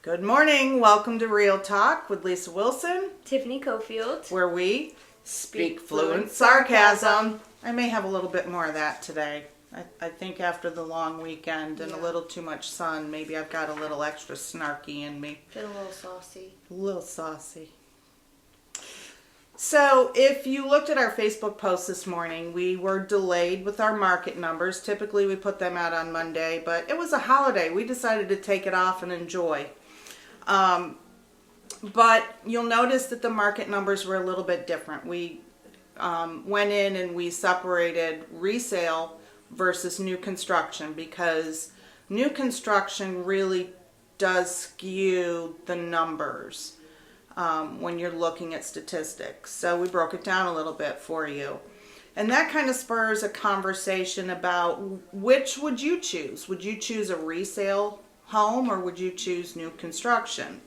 Good morning. Welcome to Real Talk with Lisa Wilson, Tiffany Cofield, where we speak fluent sarcasm. I may have a little bit more of that today. I think after the long weekend and a little too much sun, maybe I've got a little extra snarky in me. Been a little saucy. A little saucy. So if you looked at our Facebook post this morning, we were delayed with our market numbers. Typically we put them out on Monday, but it was a holiday. We decided to take it off and enjoy. But you'll notice that the market numbers were a little bit different. We went in and we separated resale versus new construction because new construction really does skew the numbers when you're looking at statistics. So we broke it down a little bit for you. And that kind of spurs a conversation about which would you choose? Would you choose a resale home or would you choose new construction?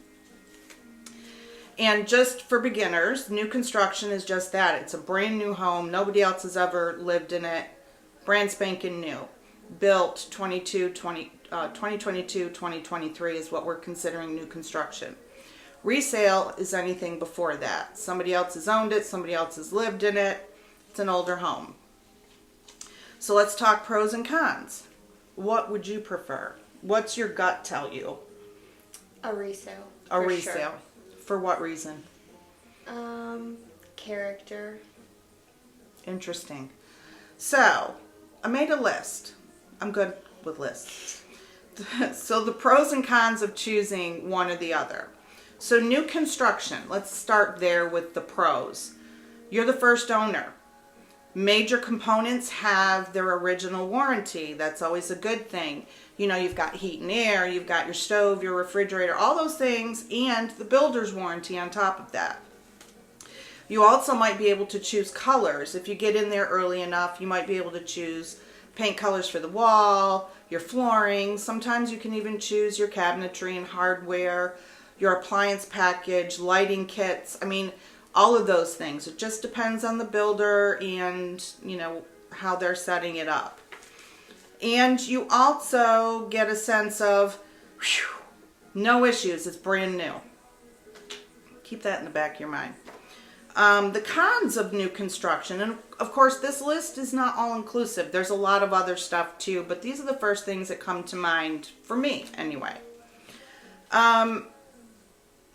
And just for beginners, new construction is just that. It's a brand new home. Nobody else has ever lived in it. Brand spanking new. Built 2022, 2023 is what we're considering new construction. Resale is anything before that. Somebody else has owned it. Somebody else has lived in it. It's an older home. So let's talk pros and cons. What would you prefer? What's your gut tell you? A resale. A resale. Sure. For what reason? Character. Interesting. So, I made a list. I'm good with lists. So the pros and cons of choosing one or the other. So new construction, let's start there with the pros. You're the first owner. Major components have their original warranty. That's always a good thing. You know, you've got heat and air, you've got your stove, your refrigerator, all those things, and the builder's warranty on top of that. You also might be able to choose colors. If you get in there early enough, you might be able to choose paint colors for the wall, your flooring. Sometimes you can even choose your cabinetry and hardware, your appliance package, lighting kits. I mean, all of those things. It just depends on the builder and, you know, how they're setting it up. And you also get a sense of, whew, no issues, it's brand new. Keep that in the back of your mind. The cons of new construction, and of course this list is not all inclusive. There's a lot of other stuff too, but these are the first things that come to mind for me anyway.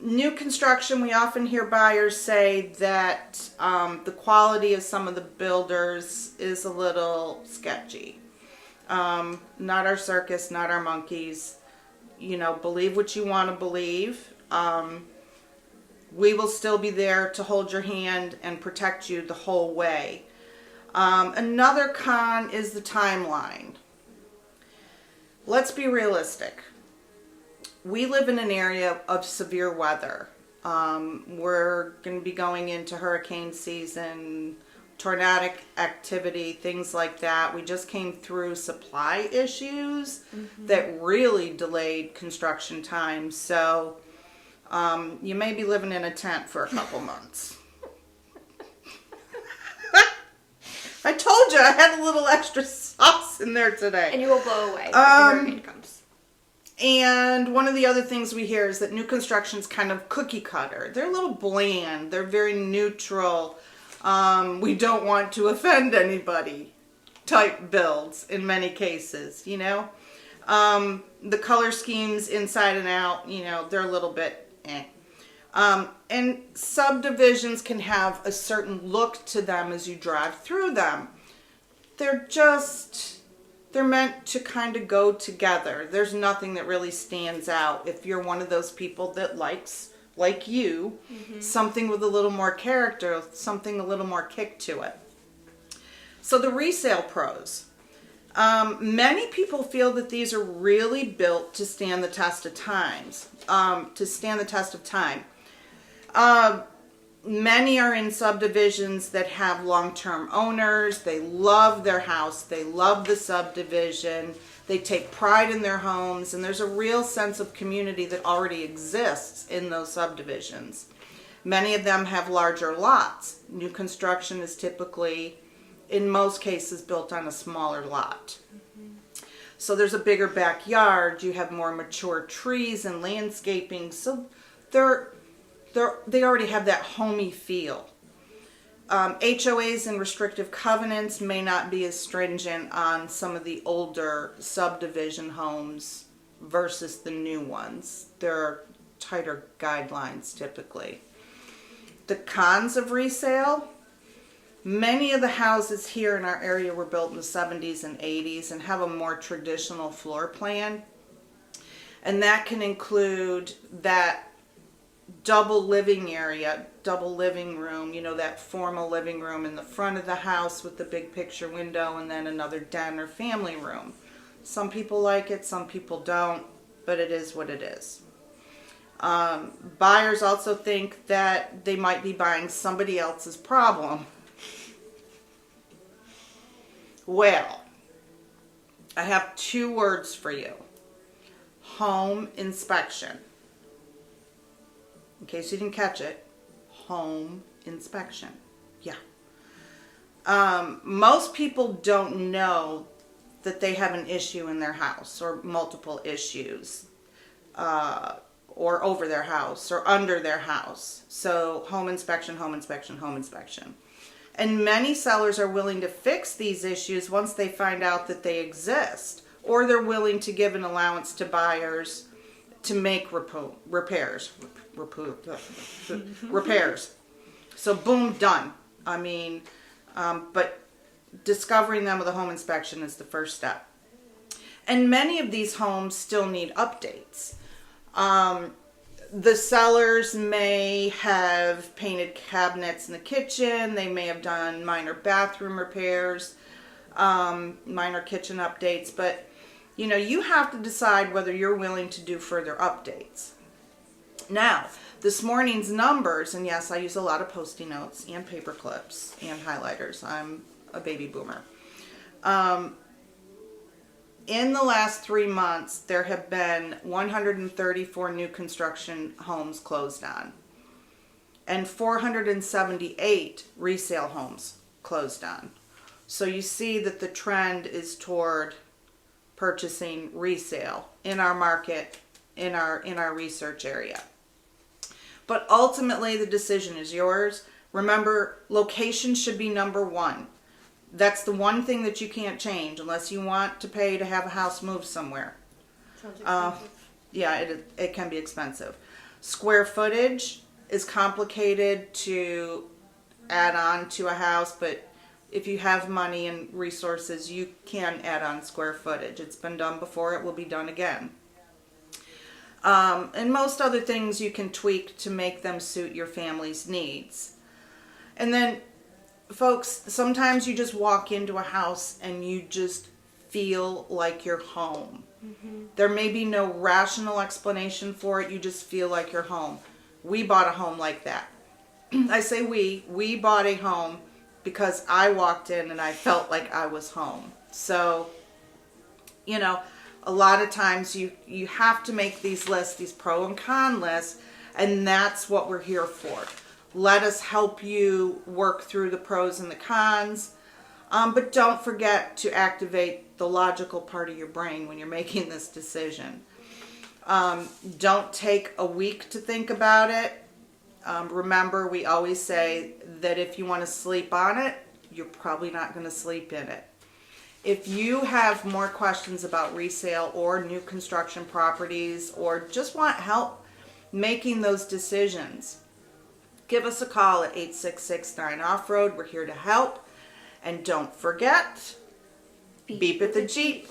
New construction, we often hear buyers say that the quality of some of the builders is a little sketchy. Not our circus, not our monkeys. You know, believe what you want to believe. We will still be there to hold your hand and protect you the whole way. Another con is the timeline. Let's be realistic. We live in an area of severe weather. We're going to be going into hurricane season, tornadic activity, things like that. We just came through supply issues that really delayed construction time. So you may be living in a tent for a couple months. I told you I had a little extra sauce in there today. And you will blow away if the hurricane comes. And one of the other things we hear is that new construction's kind of cookie cutter. They're a little bland. They're very neutral. We don't want to offend anybody type builds in many cases, you know. The color schemes inside and out, you know, they're a little bit eh. And subdivisions can have a certain look to them as you drive through them. They're meant to kind of go together. There's nothing that really stands out. If you're one of those people that likes, like you, something with a little more character, something a little more kick to it. So the resale pros. Many people feel that these are really built to stand the test of time. Many are in subdivisions that have long-term owners. They love their house. They love the subdivision. They take pride in their homes. And there's a real sense of community that already exists in those subdivisions. Many of them have larger lots. New construction is typically, in most cases, built on a smaller lot. So there's a bigger backyard. You have more mature trees and landscaping. So they already have that homey feel. HOAs and restrictive covenants may not be as stringent on some of the older subdivision homes versus the new ones. There are tighter guidelines typically. The cons of resale: many of the houses here in our area were built in the 70s and 80s and have a more traditional floor plan. And that can include that double living area, double living room, that formal living room in the front of the house with the big picture window, and then another den or family room. Some people like it, some people don't, but it is what it is. Buyers also think that they might be buying somebody else's problem. Well, I have 2 words for you. Home inspection. In case you didn't catch it, home inspection. Yeah. Most people don't know that they have an issue in their house, or multiple issues, or over their house or under their house. So home inspection, home inspection, home inspection. And many sellers are willing to fix these issues once they find out that they exist, or they're willing to give an allowance to buyers to make repairs. So boom, done. But discovering them with a home inspection is the first step. And many of these homes still need updates. The sellers may have painted cabinets in the kitchen. They may have done minor bathroom repairs, minor kitchen updates. But, you have to decide whether you're willing to do further updates. Now, this morning's numbers, and yes, I use a lot of Post-it notes and paper clips and highlighters. I'm a baby boomer. In the last 3 months, there have been 134 new construction homes closed on, and 478 resale homes closed on. So you see that the trend is toward purchasing resale in our market, in our research area. But ultimately, the decision is yours. Remember, location should be number 1. That's the one thing that you can't change unless you want to pay to have a house moved somewhere. Sounds expensive. Yeah, it can be expensive. Square footage is complicated to add on to a house, but if you have money and resources, you can add on square footage. It's been done before, it will be done again. And most other things you can tweak to make them suit your family's needs. And then, folks, sometimes you just walk into a house and you just feel like you're home. Mm-hmm. There may be no rational explanation for it. You just feel like you're home. We bought a home like that. I say we bought a home because I walked in and I felt like I was home. So, a lot of times you have to make these lists, these pro and con lists, and that's what we're here for. Let us help you work through the pros and the cons, but don't forget to activate the logical part of your brain when you're making this decision. Don't take a week to think about it. Remember, we always say that if you want to sleep on it, you're probably not going to sleep in it. If you have more questions about resale or new construction properties, or just want help making those decisions, give us a call at 866-9-OFF-ROAD. We're here to help. And don't forget, beep at the Jeep.